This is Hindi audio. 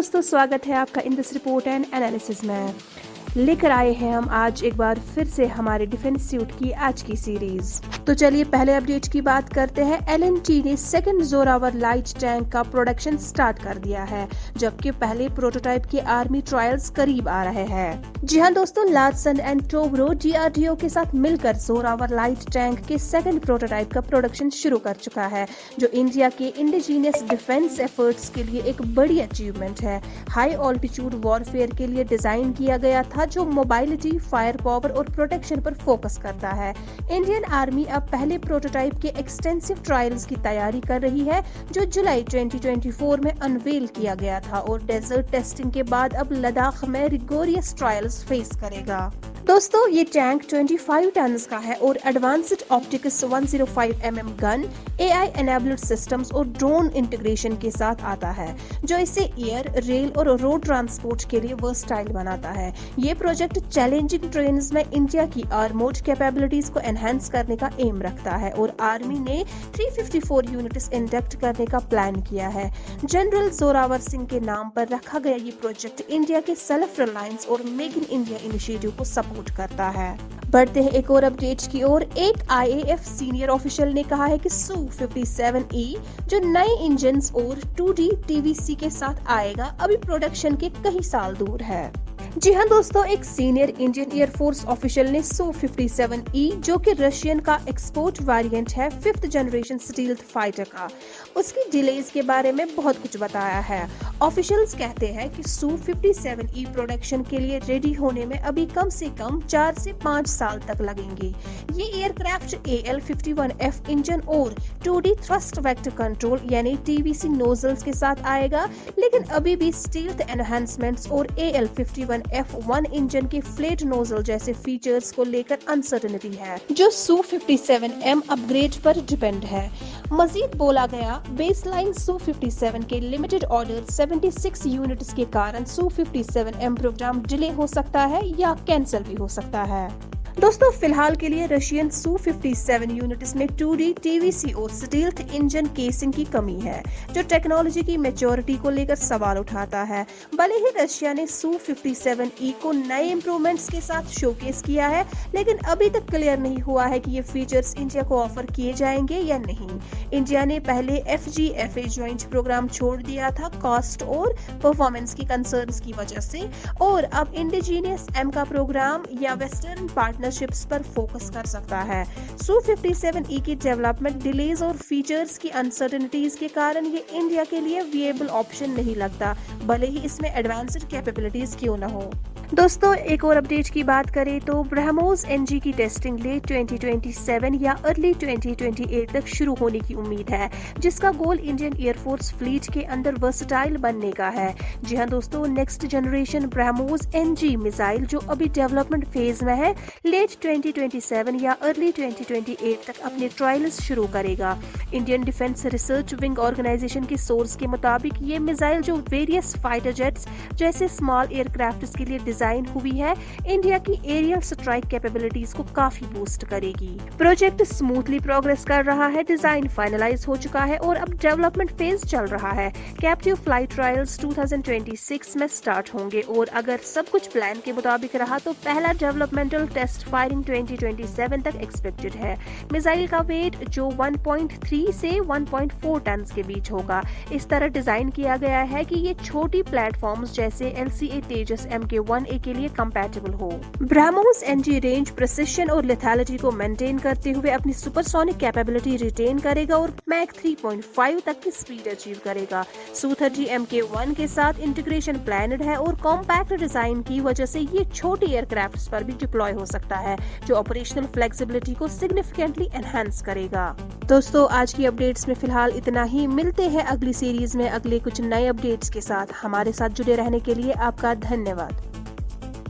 दोस्तों, स्वागत है आपका in this report and analysis में। लेकर आए हैं हम आज एक बार फिर से हमारे डिफेंस सूट की आज की सीरीज। तो चलिए पहले अपडेट की बात करते हैं। एलएनटी ने सेकंड जोरावर लाइट टैंक का प्रोडक्शन स्टार्ट कर दिया है, जबकि पहले प्रोटोटाइप के आर्मी ट्रायल्स करीब आ रहे हैं। जी हाँ दोस्तों, लार्सन एंड टोब्रो डीआरडीओ के साथ मिलकर जोरावर लाइट टैंक के सेकंड प्रोटोटाइप का प्रोडक्शन शुरू कर चुका है, जो इंडिया के इंडिजीनियस डिफेंस एफर्ट्स के लिए एक बड़ी अचीवमेंट है। हाई ऑल्टीट्यूड वॉरफेयर के लिए डिजाइन किया गया था, जो मोबाइलिटी, फायर पावर और प्रोटेक्शन पर फोकस करता है। इंडियन आर्मी अब पहले प्रोटोटाइप के एक्सटेंसिव ट्रायल्स की तैयारी कर रही है, जो जुलाई 2024 में अनवेल किया गया था और डेजर्ट टेस्टिंग के बाद अब लद्दाख में रिगोरियस ट्रायल्स फेस करेगा। दोस्तों, ये टैंक 25 टन्स का है और advanced optics 105 mm gun, AI enabled systems और ड्रोन इंटीग्रेशन के साथ आता है, जो इसे एयर, रेल और रोड ट्रांसपोर्ट के लिए वर्सटाइल बनाता है। ये प्रोजेक्ट चैलेंजिंग ट्रेन्स में इंडिया की आर्मोर्ड कैपेबिलिटीज को एनहांस करने का एम रखता है और आर्मी ने 354 यूनिट्स इंडक्ट करने का प्लान किया है। जनरल जोरावर सिंह के नाम पर रखा गया ये प्रोजेक्ट इंडिया के सेल्फ रिलायंस और मेक इन इंडिया इनिशिएटिव को सपोर्ट करता है। बढ़ते हैं एक और अपडेट की ओर। एक IAF सीनियर ऑफिशियल ने कहा है कि Su-57E जो नए इंजन और 2D TVC के साथ आएगा, अभी प्रोडक्शन के कई साल दूर है। जी हाँ दोस्तों, एक सीनियर इंडियन एयरफोर्स ऑफिशियल ने Su-57E, जो कि रशियन का एक्सपोर्ट वेरिएंट है 5th जनरेशन स्टील्थ फाइटर का, उसकी डिलेज के बारे में बहुत कुछ बताया है। ऑफिशियल्स कहते हैं कि Su-57E प्रोडक्शन के लिए रेडी होने में अभी कम से कम 4 से 5 साल तक लगेंगे। ये एयरक्राफ्ट AL-51F इंजन और 2D थ्रस्ट वेक्टर कंट्रोल यानी TVC नोजल्स के साथ आएगा, लेकिन अभी भी स्टील्थ एनहांसमेंट्स और AL-51F1 इंजन के फ्लेट नोजल जैसे फीचर्स को लेकर अनसर्टेनिटी है, जो Su-57M अपग्रेड पर डिपेंड है। मजीद बोला गया, बेसलाइन Su-57 के लिमिटेड ऑर्डर 76 यूनिट्स के कारण Su-57M प्रोग्राम डिले हो सकता है या कैंसिल भी हो सकता है। दोस्तों, फिलहाल के लिए रशियन Su-57 यूनिट्स में 2D TVC और स्टील्थ इंजन केसिंग की कमी है, जो टेक्नोलॉजी की मैच्योरिटी को लेकर सवाल उठाता है। भले ही रशिया ने Su-57E को नए इंप्रूवमेंट्स के साथ शोकेस किया है, लेकिन अभी तक क्लियर नहीं हुआ है कि ये फीचर्स इंडिया को ऑफर किए जाएंगे या नहीं। इंडिया ने पहले FGFA ज्वाइंट प्रोग्राम छोड़ दिया था कॉस्ट और परफॉर्मेंस की कंसर्न्स की वजह से, और अब इंडिजीनियस M का प्रोग्राम या वेस्टर्न पार्टनरशिप्स पर फोकस कर सकता है। Su-57E की डेवलपमेंट डिलेज और फीचर्स की अनसर्टेनिटीज के कारण ये इंडिया के लिए विएबल ऑप्शन नहीं लगता, भले ही इसमें एडवांस्ड कैपेबिलिटीज क्यों न हो। दोस्तों, एक और अपडेट की बात करें तो ब्रह्मोस NG की टेस्टिंग लेट 2027 या अर्ली 2028 तक शुरू होने की उम्मीद है, जिसका गोल इंडियन एयरफोर्स फ्लीट के अंदर वर्सटाइल बनने का है। जी हाँ दोस्तों, next generation BrahMos NG missile, जो अभी डेवलपमेंट फेज में है, लेट 2027 या अर्ली 2028 तक अपने ट्रायल्स शुरू करेगा। Indian defence research wing organisation के सोर्स के मुताबिक ये मिसाइल, जो वेरियस फाइटर जेट्स जैसे स्मॉल एयरक्राफ्ट के लिए डिजाइन हुई है, इंडिया की एरियल स्ट्राइक कैपेबिलिटीज को काफी बूस्ट करेगी। प्रोजेक्ट स्मूथली प्रोग्रेस कर रहा है, डिजाइन फाइनलाइज हो चुका है और अब डेवलपमेंट फेज चल रहा है। कैप्टिव फ्लाइट ट्रायल्स 2026 में स्टार्ट होंगे और अगर सब कुछ प्लान के मुताबिक रहा तो पहला डेवलपमेंटल टेस्ट फायरिंग 2027 तक एक्सपेक्टेड है। मिसाइल का वेट जो 1.3 से 1.4 टन के बीच होगा। इस तरह डिजाइन किया गया है कि ये छोटी प्लेटफॉर्म्स जैसे LCA तेजस MK-1A के लिए कंपैटिबल हो। ब्रह्मोस NG रेंज, प्रिसिशन और लेथैलिटी को मेंटेन करते हुए अपनी सुपरसोनिक कैपेबिलिटी रिटेन करेगा और मैक 3.5 तक की स्पीड अचीव करेगा। Su-30 MK-1 के साथ इंटीग्रेशन प्लानड है और कॉम्पैक्ट डिजाइन की वजह से ये छोटी एयरक्राफ्ट्स पर भी डिप्लॉय हो सकता है, जो ऑपरेशनल फ्लेक्सिबिलिटी को सिग्निफिकेंटली एनहांस करेगा। दोस्तों, आज की अपडेट्स में फिलहाल इतना ही। मिलते हैं अगली सीरीज में अगले कुछ नए अपडेट्स के साथ। हमारे साथ जुड़े रहने के लिए आपका धन्यवाद।